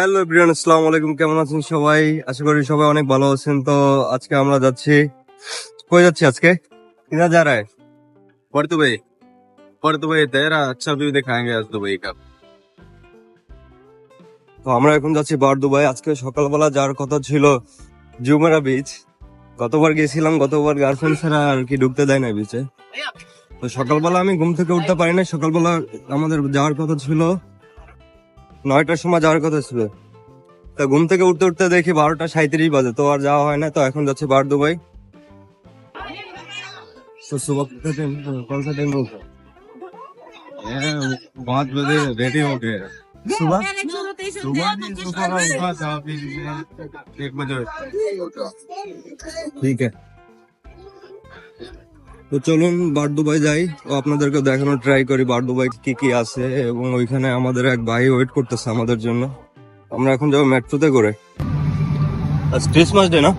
Hello everyone, আসসালামু আলাইকুম। কেমন আছেন সবাই? আশা করি সবাই অনেক ভালো আছেন। তো আজকে আমরা যাচ্ছি, কই যাচ্ছি আজকে? किधर जा रहा है? पर दुबई पर दुबई तेरा अच्छा व्यू दिखाएंगे आज दुबई का। তো আমরা এখন যাচ্ছি বার দুবাই। আজকে সকালবেলা যাওয়ার কথা ছিল জুমেরা বিচ। গতবার গেছিলাম, গতবার গার্লফ্রেন্ড ছাড়া আর কি ঢুকতে দেয় না বিচে। তো সকালবেলা আমি ঘুম থেকে উঠতে পারি না। সকালবেলা আমাদের যাওয়ার কথা ছিল 9টার সময় যাওয়ার কথা ছিল। তা ঘুম থেকে উঠতে উঠতে দেখি 12টা 37 বাজে, তো আর যাওয়া হয় না। তো এখন যাচ্ছি বার দুবাই। तो सुबह का टाइम कौन सा टाइम होगा? बहुत बजे रेडी हो गए। सुबह सुबह उठा था अभी 1 बजे। ঠিক আছে। তো চলুন বার দুবাই যাই ও আপনাদেরকে দেখানোর ট্রাই করি বার দুবাই কি কি আছে, এবং ওইখানে আমাদের এক ভাই ওয়েট করতেছে আমাদের জন্য। আমরা এখন যাবো মেট্রোতে করে। আজ ক্রিসমাস ডে না?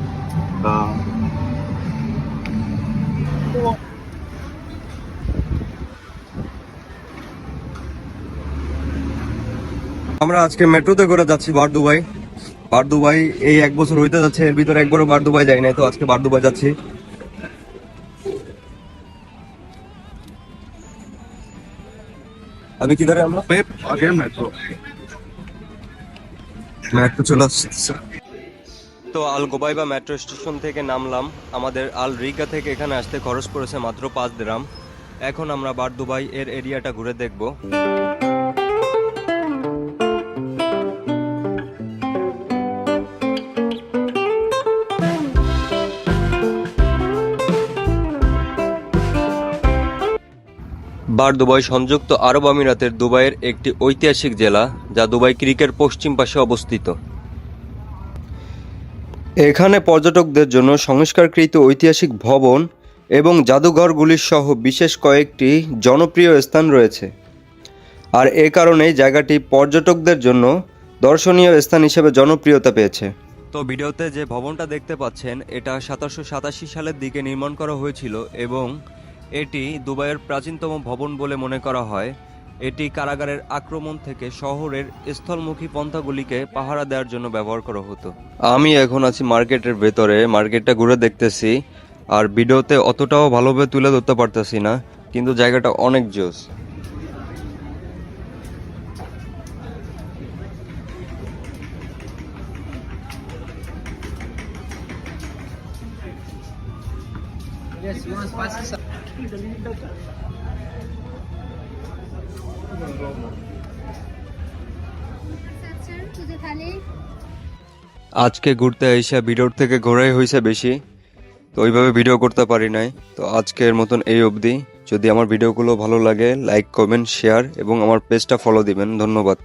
আমরা আজকে মেট্রোতে করে যাচ্ছি বার দুবাই। বার দুবাই এই 1 বছর হইতে যাচ্ছে, এর ভিতরে একবারও বার দুবাই যাই নাই। তো আজকে বার দুবাই যাচ্ছি। अभी किधर है हम लोग? अगेन मेट्रो মেট্রো চলে আসছে। তো আল গোবাইবা মেট্রো স্টেশন থেকে নামলাম। আমাদের আল রিকা থেকে এখানে আসতে খরচ পড়েছে মাত্র 5 দিরহাম। এখন আমরা বার দুবাই এর এরিয়াটা ঘুরে দেখব। বার দুবাই সংযুক্ত আরব আমিরাতের দুবাইয়ের একটি ঐতিহাসিক জেলা, যা দুবাই ক্রিকের পশ্চিম পাশে অবস্থিত। এখানে পর্যটকদের জন্য সংস্কারকৃত ঐতিহাসিক ভবন এবং জাদুঘরগুলির সহ বিশেষ কয়েকটি জনপ্রিয় স্থান রয়েছে, আর এ কারণেই জায়গাটি পর্যটকদের জন্য দর্শনীয় স্থান হিসেবে জনপ্রিয়তা পেয়েছে। তো ভিডিওতে যে ভবনটা দেখতে পাচ্ছেন, এটা 1787 সালের দিকে নির্মাণ করা হয়েছিল এবং এটি দুবাইয়ের প্রাচীনতম ভবন বলে মনে করা হয়। এটি কারাগারের আক্রমণ থেকে শহরের স্থলমুখী পন্থাগুলিকে পাহারা দেওয়ার জন্য ব্যবহার করা হতো। আমি এখন আছি মার্কেটের ভেতরে, মার্কেটটা ঘুরে দেখতেছি, আর ভিডিওতে অতটাও ভালোভাবে তুলে ধরতে পারতেছি না, কিন্তু জায়গাটা অনেক জোস। আজকে ঘুরতে এসে ভিডিওর থেকে ঘোরাই হয়েছে বেশি, তো ওইভাবে ভিডিও করতে পারি নাই। তো আজকের মতন এই অবধি। যদি আমার ভিডিওগুলো ভালো লাগে, লাইক, কমেন্ট, শেয়ার এবং আমার পেজটা ফলো দিবেন। ধন্যবাদ।